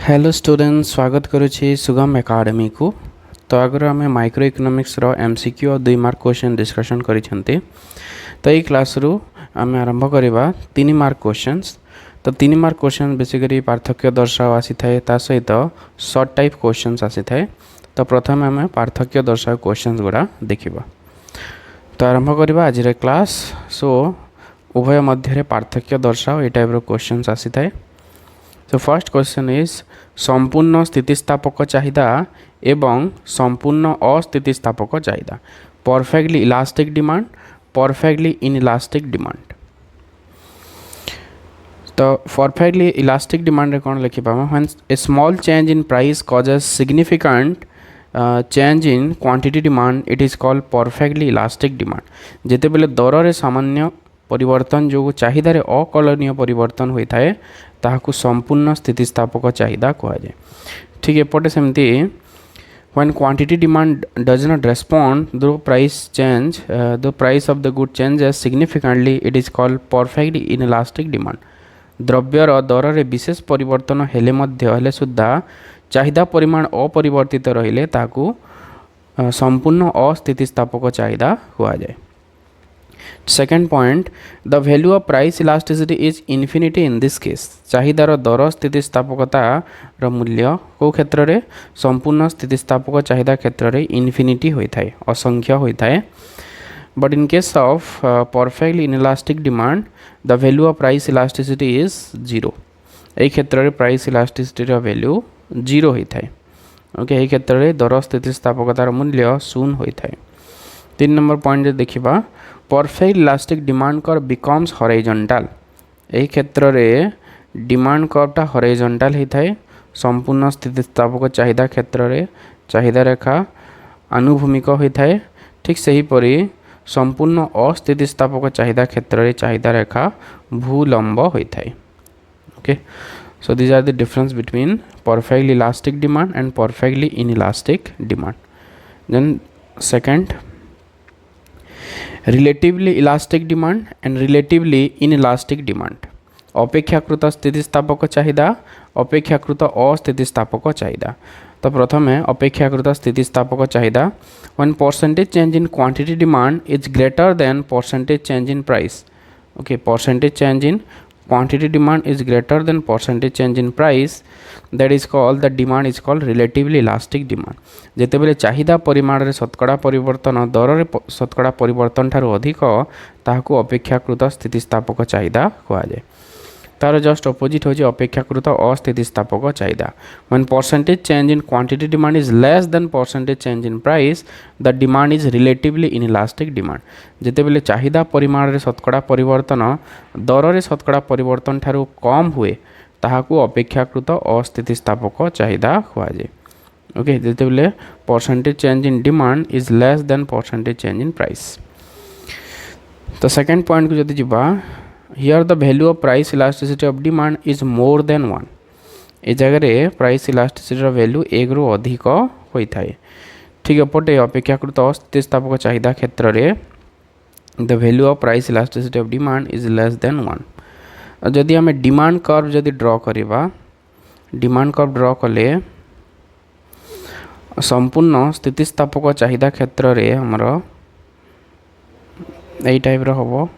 Hello student स्वागत करुछि सुगम academy को। तो आगर आम माइक्रो इकोनॉमिक्स रो एमसीक्यू और 2 मार्क क्वेश्चन डिस्कशन करिसेंते। तो ये क्लास रु आम आरंभ करबा 3 मार्क क्वेश्चंस। तो 3 मार्क क्वेश्चन बेसिकली पार्थक्य दर्शाओ आसी थाए ता सहित शॉर्ट टाइप क्वेश्चंस आसी थाए। तो प्रथम आम पार्थक्य दर्शाओ क्वेश्चंस गुड़ा देखिबा। तो आरंभ करबा आज रे क्लास। सो उभय मध्य पार्थक्य दर्शाओ ए टाइप रो क्वेश्चंस आसी थाए। So first question is संपूर्ण स्थितिस्थापक चाहिदा एवं संपूर्ण अस्थितिस्थापक चाहिदा। Perfectly elastic demand, perfectly inelastic demand. तो परफेक्टली इलास्टिक डिमांड रे कोन लिखि पाबा when a small change in price causes significant change in quantity demand it is called perfectly elastic demand. जेते बेले दर रे सामान्य परिवर्तन जो चाहिदा रे अकलनीय परिवर्तन होता है ताहाकु संपूर्ण स्थितिस्थापक चाहिदा कहा जाए। ठीक एपटे सेमती when quantity demand does not respond the price change the price of the good changes significantly it is called perfectly inelastic demand. द्रव्यर दर रे विशेष परिवर्तन हेले मध्य हेले सुद्धा चाहिदा परिमाण अपरिवर्तित रहिले ताहाकु संपूर्ण अस्थितिस्थापक चाहिदा कहा जाए। Second point, the value of price elasticity is infinity in this case। चाहिदार दर स्थितिस्थापकता र मूल्य को क्षेत्र रे संपूर्ण स्थितिस्थापक चाहिदा क्षेत्र रे इन्फिनिटी होता है, असंख्य होता है। But in case of perfectly inelastic demand the value of price elasticity is 0। यही क्षेत्र रे प्राइस इलास्टिसिटी र वैल्यू 0 होता है। ओके, यही क्षेत्र रे दर स्थितिस्थापकतार मूल्य 0 होता है। 3 नंबर पॉइंट देखिबा perfect elastic demand curve becomes horizontal. यही क्षेत्र रे डिमांड कर्वटा हॉरिजॉन्टल होता है। संपूर्ण स्थितिस्थापक चाहिदा क्षेत्र रे चाहिदा रेखा आनुभूमिक होता है। ठीक सही परी संपूर्ण अस्थितिस्थापक चाहिदा क्षेत्र रे चाहिदा रेखा भूलंब होता है। Okay, so these are the difference between perfectly elastic demand and perfectly inelastic demand. Then second, relatively elastic demand and relatively inelastic demand. अपेक्षाकृत स्थितिस्थापक चाहिदा, अपेक्षाकृत अस्थितिस्थापक चाहिदा। तो प्रथम अपेक्षाकृत स्थितिस्थापक चाहिदा when percentage change in quantity demand is greater than percentage change in price. Okay, percentage change in quantity demand is greater than percentage change in price, that is called the demand is called relatively elastic demand। जेते बेले चाहिदा परिमाण रे शतकड़ा परिवर्तन दर रे शतकड़ा परिवर्तन ठारू अधिक ताहाकु अपेक्षाकृत स्थितिस्थापक चाहिदा कहा जाए। तार जस्ट अपोजिट हो अपेक्षाकृत अस्थितिस्थापक चाहिदा। When percentage change in quantity demand is less than percentage change in price the demand is relatively inelastic demand. जेते बेले चाहिदा परिमाण रे शतकड़ा परिवर्तन दर रे शतकड़ा परिवर्तन ठारू कम हुए ताहाकु अपेक्षाकृत अस्थितिस्थापक चाहिदा कहा जाए। ओके, जेते बेले percentage change in demand is less than percentage change in price. तो सेकंड पॉइंट को जदि जिबा here the value of price elasticity of demand is more than 1। ए जगह रे प्राइस इलास्टिसिटी रो वैल्यू 1 रु अधिक होता है। ठीक एपटे अपेक्षाकृत अस्थितिस्थापक चाहिदा क्षेत्र रे the value of price elasticity of demand is less than 1। जदि आम डिमांड कर्व जदि ड्रॉ करबा, डिमांड कर्व ड्रॉ कले संपूर्ण स्थितिस्थापक चाहिदा क्षेत्र रे हमर एई टाइप रो हबो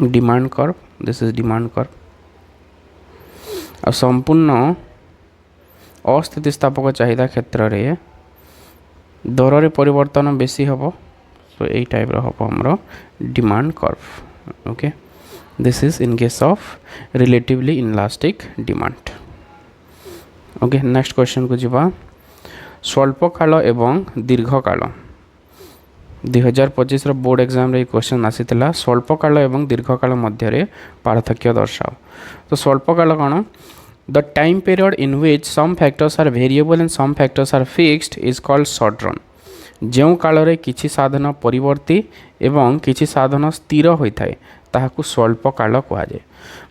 demand curve. This is demand curve. और संपूर्ण अस्थितिस्थापक चाहिदा क्षेत्र रे दर रे परिवर्तन बेसी हबो। सो एई टाइप रो हबो हमरो demand curve. Okay, this is in case of relatively inelastic demand. Okay, next question को जिबा स्वल्प काल एवं दीर्घ काल। 2025 बोर्ड एग्जाम रे क्वेश्चन आसीथिला स्वल्प काल एवं दीर्घ काल मध्य रे पार्थक्य दर्शाओ। तो स्वल्प काल कौन? The time period in which some factors are variable and some factors are fixed is called short run. जो काल रे किछि साधन परिवर्ती एवं किछि साधन स्थिर होता है ताहाकु स्वल्प काल कहा जाए।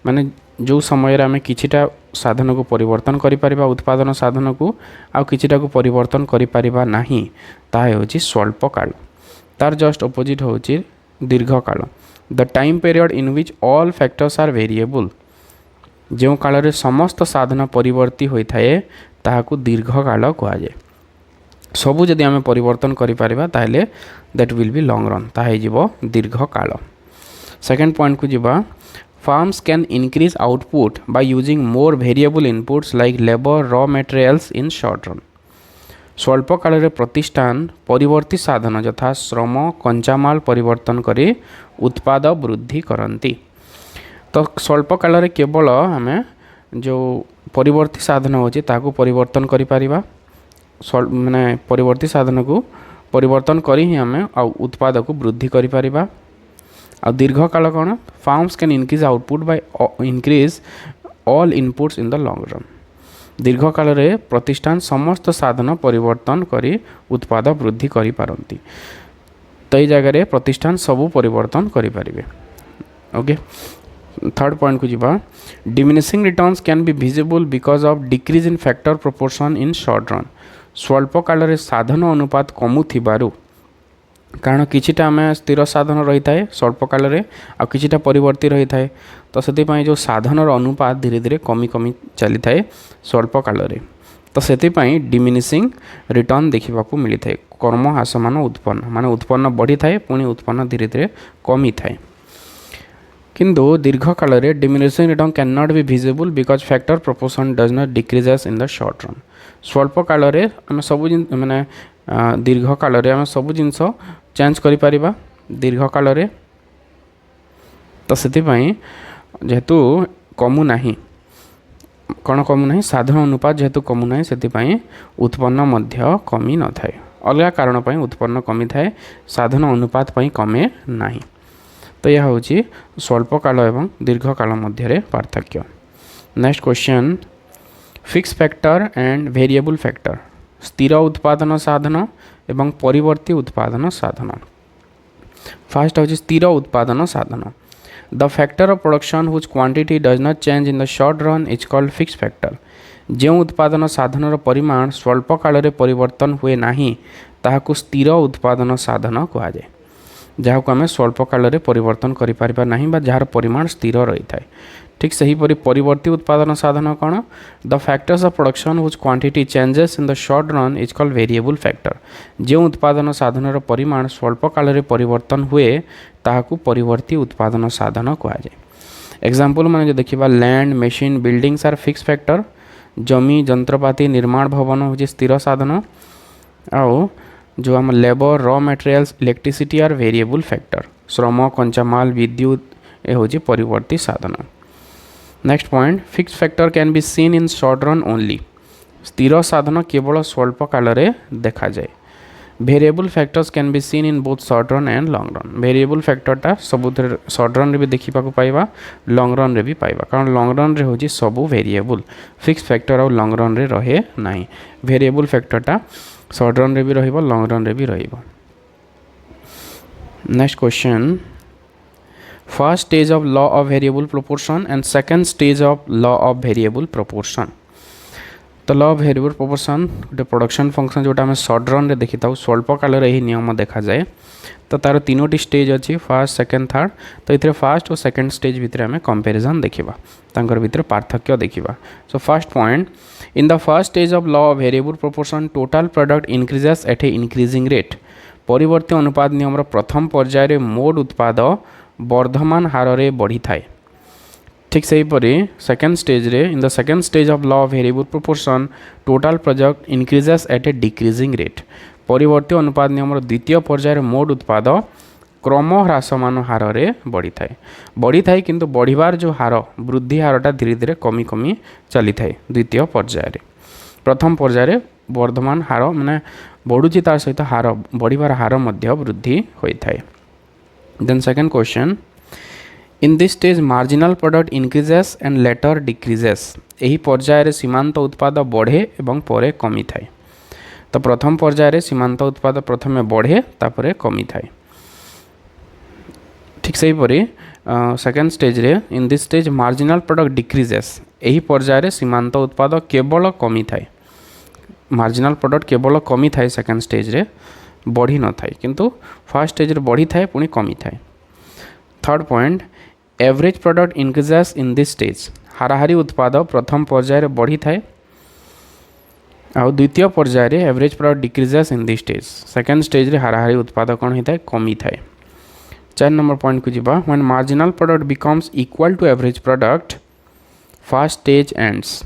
माने जो समय रे आमे किछिटा साधन को परिवर्तन करि परिबा उत्पादन साधन को आ किछिटा को परिवर्तन करि परिबा नाही, ताहे होछि स्वल्प काल। तार जस्ट अपोजिट होछि दीर्घ काल। The time period in which all factors are variable जो काल समस्त साधन परिवर्ती होता है ताहाकू दीर्घ काल कहुए सबू जदि आम परिवर्तन करें ताहले that will B long run ताह दीर्घ काल। सेकेंड पॉइंट को जीवा farms can increase output by using more variable inputs like labour raw materials in short run. स्वल्प काल प्रतिष्ठान परिवर्ती साधन यथा श्रम कंचामाल परिवर्तन करी उत्पाद वृद्धि करती। तो स्वल्प काल केवल आम जो परिवर्ती साधन होची ताकू परिवर्तन करि परिबा माने परिवर्ती साधन को परिवर्तन करी ही आम उत्पाद को वृद्धि करि परिबा। आ दीर्घ काल कौन farms can increase output by increase all inputs in the long run. दीर्घ काल रे प्रतिष्ठान समस्त साधन परिवर्तन करी उत्पाद वृद्धि करि पारंती। तो ये जगह प्रतिष्ठान सबू परिवर्तन करि परिबे। ओके थर्ड पॉइंट को जीवा diminishing returns can be visible because of decrease in factor proportion in short run. स्वल्प काल रे साधन अनुपात कमु थिबारु कारण किछिटा आम स्थिर साधन रही थाए स्वल्प काल रे आ किछिटा परिवर्ती रही थाए तो से जो साधन अनुपात धीरे धीरे कमी कमी चली थाए स्वल्प काल रे तो से डिमिनिशिंग रिटर्न देखा मिली थाए कर्म ह्रासमान उत्पन्न माने उत्पन्न बढ़ी थाए पुणी उत्पन्न धीरे धीरे कमी थाए। किंतु दीर्घ काल रे diminishing return can not be visible because factor proportion does not decreases in the short run. स्वल्प काल रे आम सब माने दीर्घ काल रे आम सब जिनस चेंज करि परिबा दीर्घ काल रे तो सेति पई जेहेतु कमु नाही कौन कमु नाही साधन अनुपात जेहेतु कमु नाही सेति पई उत्पन्न मध्य कमी न थाए अलग कारण पई उत्पन्न कमी थाए साधन अनुपात पई कमे नाही। तो यह हूँ स्वल्प काल एवं दीर्घ काल मध्य पार्थक्य। Next question fix factor and variable factor स्थिर उत्पादन साधन एवं परिवर्ती उत्पादन साधन। फर्स्ट हूँ स्थिर उत्पादन साधन the factor of production whose quantity does not change in the short run is called fix factor. जो उत्पादन साधन परिमाण स्वल्प काल रे परिवर्तन हुए नाही ताहाकू स्थिर उत्पादन साधन कहुए जहाँ को आम स्वल्प काल रे परिवर्तन करि परिबा नाही बा जार परिमाण स्थिर रही थाए। ठीक सही परि परिवर्ती उत्पादन साधन कौन the factors of production whose quantity changes in the short run is called variable factor. जो उत्पादन साधन परिमाण स्वल्प काल रे परिवर्तन हुए ताहाकू परिवर्ती उत्पादन साधन कहुए। एग्जांपल माने जो देखिबा land machine buildings are fix factor जमी जंत्रपाति निर्माण भवन हूँ स्थिर साधन आउ जो आम labour raw materials electricity are variable factor श्रम कंचामाल विद्युत ये हूँ परिवर्ती साधन। Next point fix factor can be seen in short run only स्थिर साधन केवल स्वल्प काल रे देखा जाए। Variable factors can be seen in both short run and long run. Variable फैक्टरटा सब शॉर्ट रन रे भी देखा पाइबा लॉन्ग रन रे भी पाइबा कारण लॉन्ग रन रे हूँ सबू वेरिएबल फिक्स फैक्टर और लॉन्ग रन रे रहे नहीं। वेरिएबल फैक्टरटा शॉर्ट रन रे भी रहिबो लॉन्ग रन रे भी रहिबो। Next question first stage of law of variable proportion and second stage of law of variable proportion. तो लॉ ऑफ वेरिएबल प्रोपोर्शन गोटे प्रोडक्शन फंक्शन जोटा आम शॉर्ट रन रे देखी था स्वल्प काल रे ही नियम देखा जाए तो तार तीनोटी स्टेज अच्छी फर्स्ट सेकंड थर्ड तो ये फर्स्ट और सेकंड स्टेज भितर आम कंपैरिजन देखा तांकर भितर पार्थक्य देखा। So first point in the first stage of law of variable proportion total product increases at a increasing rate. परिवर्ती अनुपात नियम प्रथम पर्यायर मोड उत्पाद वर्धमान हार रे बढ़ी थाए। ठीक सेहीपरि सेकेंड स्टेज रे in the second stage of law of variable proportion total product increases at a decreasing rate. परिवर्ती अनुपात नियम द्वितीय पर्यायर मोड उत्पाद क्रम ह्रासमान हार रे बढ़ी थाए किंतु बढ़िबार जो हार वृद्धि हारटा धीरे धीरे कमी कमी चली थाए द्वितीय पर्यायर। प्रथम पर्यायर वर्धमान हार माने बढ़ुची तार सहित हार बढ़िबार हार मध्य वृद्धि होता है। Then second question in this stage marginal product increases and later decreases. यही पर्यायर सीमांत उत्पाद बढ़े एवं परे कमी थाए। तो प्रथम पर्यायर सीमांत उत्पाद प्रथमे बढ़े तापरे कमी थाए। ठीक सेहीपरि सेकेंड स्टेज रे इन this stage marginal product decreases. यही पर्यायर सीमांत उत्पाद केवल कमी थाए। मार्जिनल प्रोडक्ट केवल कमी थाए सेकेंड स्टेज रे बढ़ी न थाए किंतु फर्स्ट स्टेज रे बढ़ी थाए पुणी कमी थाए। Third point average product increases in this stage. हाराहारी उत्पाद प्रथम पर्यायर बढ़ी थाए आउ द्वितीय पर्यायर average product decreases in this stage second stage रे हाराहारी उत्पाद कौन होता है कमी थाए 4 नंबर पॉइंट को जीवा when marginal product becomes equal to average product first stage ends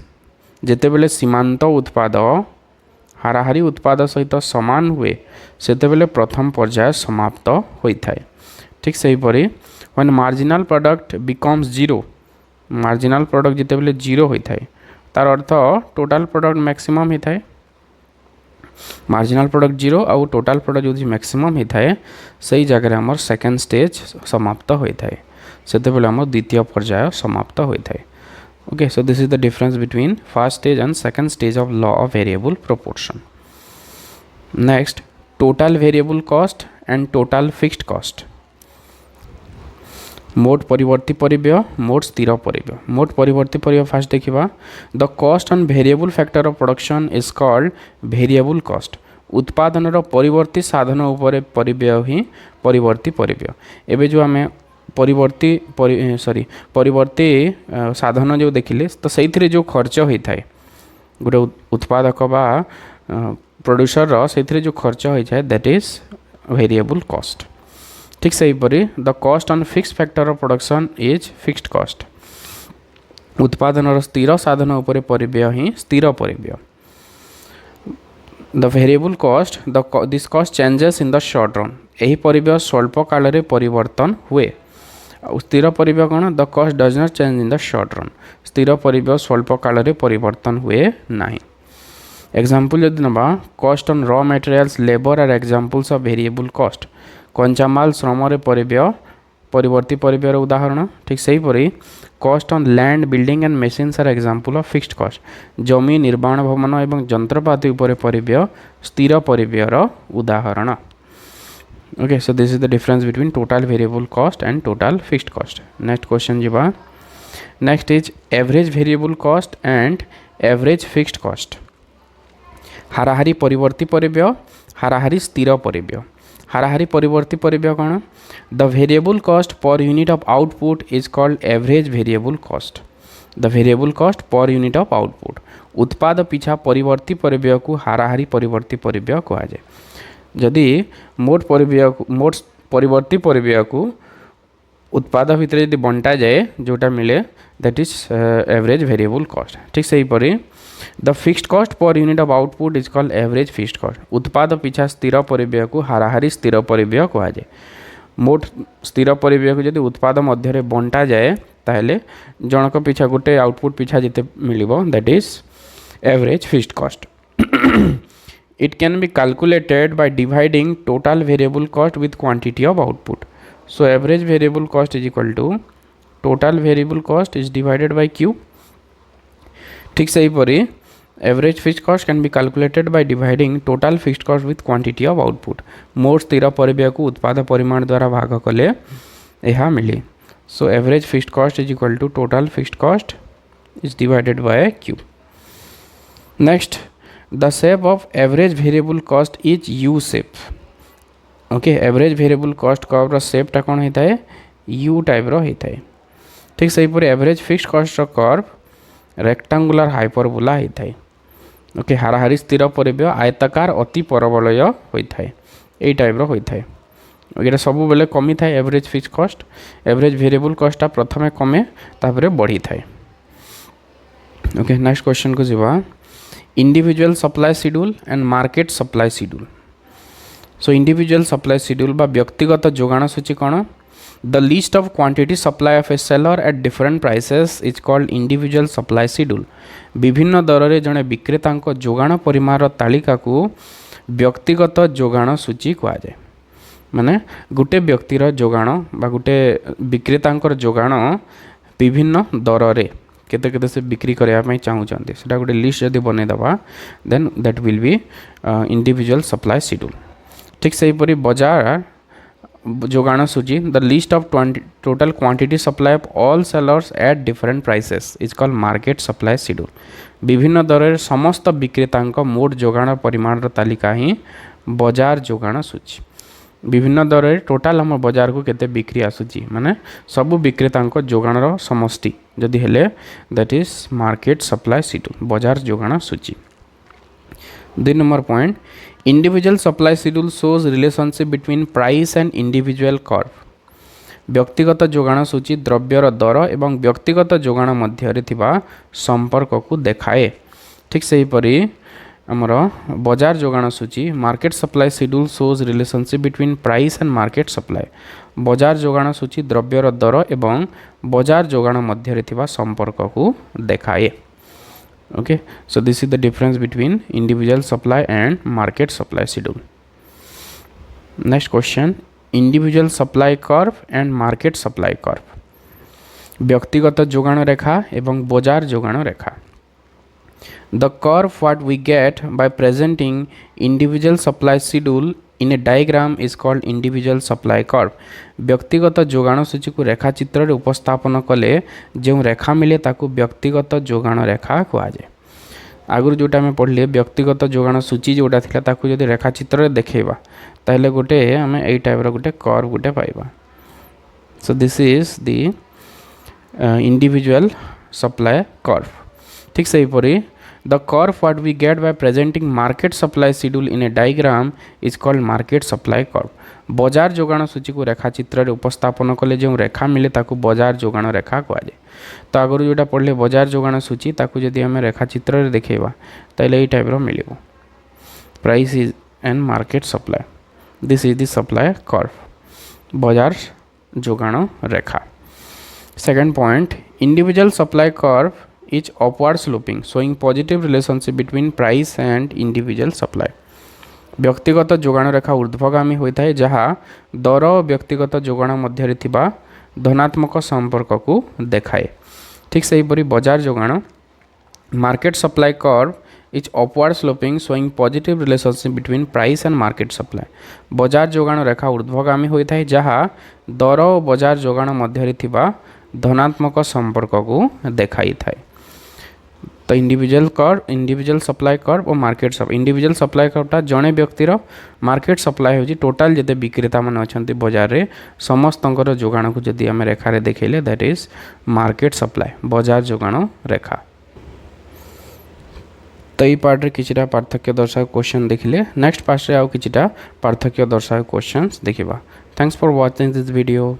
जेतेबेले सीमांत उत्पाद हाराहारी उत्पाद सहित समान हुए सेतेबेले प्रथम पर्याय समाप्त होता है ठीक से हीपरी when marginal product becomes zero marginal product जितेबेले जीरो होता है तार अर्थ टोटाल प्रोडक्ट मैक्सिमम होता है मार्जिनल प्रोडक्ट जीरो आउ टोटाल प्रोडक्ट जो मैक्सिमम होता है सही जगह आमर सेकेंड स्टेज समाप्त होता है सेतेबेले आमर द्वितीय पर्याय समाप्त होता है okay so this is the difference between first stage and second stage of law of variable proportion next total variable cost and total fixed cost मोट परिवर्ती परिव्यय मोट स्थिर परिव्यय मोट परिवर्ती परिव्यय फास्ट देखिबा the cost on variable factor of production is called variable cost उत्पादन रो परिवर्ती साधन उपरे परिव्यय ही परिवर्ती परिव्यय एबे जो हमें परिवर्ती परिवर्ती साधन जो देखिले तो सेइथिरे जो खर्च होता है गोटे उत्पादक बा प्रोड्यूसर रो सेइथिरे जो खर्च होता है दैट इज वेरिएबल कॉस्ट ठीक से हीपरी the cost on fixed factor of production is fixed cost उत्पादन स्थिर साधन उपरे परिव्यय ही स्थिर परिव्यय the variable cost this cost changes in the short run यही परिव्यय स्वल्प काल रे परिवर्तन हुए स्थिर परिव्यय कौन the cost does not change in the short run स्थिर परिव्यय स्वल्प काल रे परिवर्तन हुए नहीं एग्जांपल यदि नबा cost on raw materials labour are examples of variable cost कंचामाल श्रम रे परिव्यय परिवर्ती परिव्यय उदाहरण ठीक से हीपरी cost on land building and machines are example of fixed cost जमी निर्माण भवन एवं जंत्रपाति उपरे परिव्यय स्थिर परिव्ययर उदाहरण okay so this is the difference between total variable cost and total fixed cost next question जीवा next is average variable cost and average fixed cost हाराहारी परिवर्ती परिव्यय हाराहारी स्थिर परिव्यय हाराहारी परिवर्ती परिव्यय कौन the variable cost per unit of output is called average variable cost the variable cost per unit of output उत्पाद पिछा परिवर्ती परिव्यय को हाराहारी परिवर्ती परिव्यय कहा जाए जदि मोट परिवर्ती परिव्यय को उत्पाद भितर यदि बंटा जाए जोटा मिले that is average variable cost ठीक से हीपरी the fixed cost per unit of output is called average fixed cost उत्पाद पिछा स्थिर परिव्यय को हाराहारी स्थिर परिव्यय कहा जाए मोट स्थिर परिव्यय को यदि उत्पाद मध्य बंटा जाए ताहले जनक पिछा गोटे आउटपुट पिछा जिते मिलिबो that is average fixed cost it can be calculated by dividing total variable cost with quantity of output so average variable cost is equal to total variable cost is divided by q ठीक से हीपरी average fixed cost can be calculated by dividing total fixed cost with quantity of output मोट स्थिर परिव्यय को उत्पाद परिमाण द्वारा भाग कले यह मिले so average fixed cost is equal to total fixed cost is divided by Q next the shape of average variable cost is U shape okay average variable cost curve शेपटा कौन होता है यू टाइप होता है ठीक से हीपरी average fixed cost curve rectangular hyperbola होता है ओके हाराहारी स्थिर परिव्यय आयताकार अति परबलय होता है यही टाइप होता है ये सब बेले कमी थाए average fixed cost average variable कॉस्टा प्रथमे कमे तापर बढ़ी थाए ओके नेक्स्ट क्वेश्चन को जीवा individual supply schedule and market supply schedule so individual supply schedule बा व्यक्तिगत जोगाण सूची कौन the list of quantity supply of A seller eight different prices is called individual supply schedule विभिन्न दर रे जड़े विक्रेता जोगाण परिमाण तालिका को व्यक्तिगत जोगाण सूची कहा जाए माने गोटे व्यक्तिर जोगाण बा गोटे विक्रेता जोगाण विभिन्न दर रे केते केते से बिक्री करने चाहूँगी से गोटे लिस्ट जब बनईदे then that will be individual supply schedule ठीक से हीपरी बाजार जोगाण सूची the list of total quantity supply of all sellers at different prices is called market supply schedule विभिन्न दर समस्त विक्रेता मोट जोगाण परिमाण तालिका ही बाजार जोगाण सूची विभिन्न दर टोटाल आम बाजार को केते बिक्री आसूची माने सब विक्रेता जोगाणर समष्टि जदि हेले that is market supply schedule बाजार जोगाण सूची। 2 number point individual supply schedule shows relationship between price and individual curve. व्यक्तिगत जोगाण सूची द्रव्यर दर एवं व्यक्तिगत जोगाण मध्य संपर्क को देखाए। ठीक से हीपरी आमर बाजार जोगाण सूची market supply schedule shows relationship between price and market supply. बाजार जोगाण सूची द्रव्यर दर एवं बाजार जोगाण मध्य संपर्क को देखाए। Okay, so this is the difference between individual supply and market supply schedule. Next question individual supply curve and market supply curve. व्यक्तिगत जोगाण रेखा एवं बाजार जोगाण रेखा। The curve what we get by presenting individual supply schedule in a diagram is called individual supply curve। व्यक्तिगत जोगाण सूची को रेखा चित्र रे उपस्थापन कले जो रेखा मिले ताकू व्यक्तिगत जोगाण रेखा कहुए। आगुरी जोटा आम पढ़ले व्यक्तिगत जोगाण सूची जोटा थिला ताकू जदि रेखा चित्र रे देखैबा ताहले गोटे आम एई टाइप रो गोटे कर्व गोटे पाइबा। So this is the individual supply curve. ठीक से हीपरी the curve what we get by presenting market supply schedule in a diagram is called market supply curve। बाजार जोगाण सूची को रेखा चित्र रे उपस्थापन कले जो रेखा मिले ताकू बाजार जोगाण रेखा कहुए। तो आगुरी जोटा पढ़ले बाजार जोगाण सूची ताकू जदि आम रेखा चित्र रे देखैबा ताइले एई टाइप रो मिलिबो price is and market supply. This is the supply curve बाजार जोगाण रेखा। Second point individual supply curve is upward sloping showing positive relationship between price and individual supply। व्यक्तिगत जोगाण रेखा ऊर्ध्वगामी होता है जहाँ दर और व्यक्तिगत जोगाण मध्य धनात्मक संपर्क को देखाए। ठीक से हीपरी बाजार जोगाण market supply curve is upward sloping showing positive relationship between price and market supply. बाजार जोगाण रेखा ऊर्ध्वगामी होता है जहाँ दर और बाजार जोगाण मध्य धनात्मक संपर्क को देखाई थाए। तो इंडिविजुअल सप्लाई कर्व और मार्केट इंडिविजुअल सप्लाई कर्वटा जड़े व्यक्तिर मार्केट सप्लाई होची टोटाल जते विक्रेता मान अछंती बाजार रे समस्तंकर जोगाण को जदि आम रेखारे देखैले दैट इज मार्केट सप्लाई बाजार जोगाण रेखा। तो ये पार्ट रे किछिटा पार्थक्य दर्शाओ क्वेश्चन देखिले। नेक्स्ट पार्ट रे आउ किछिटा पार्थक्य दर्शाओ क्वेश्चंस देखिबा। Thanks for watching this video.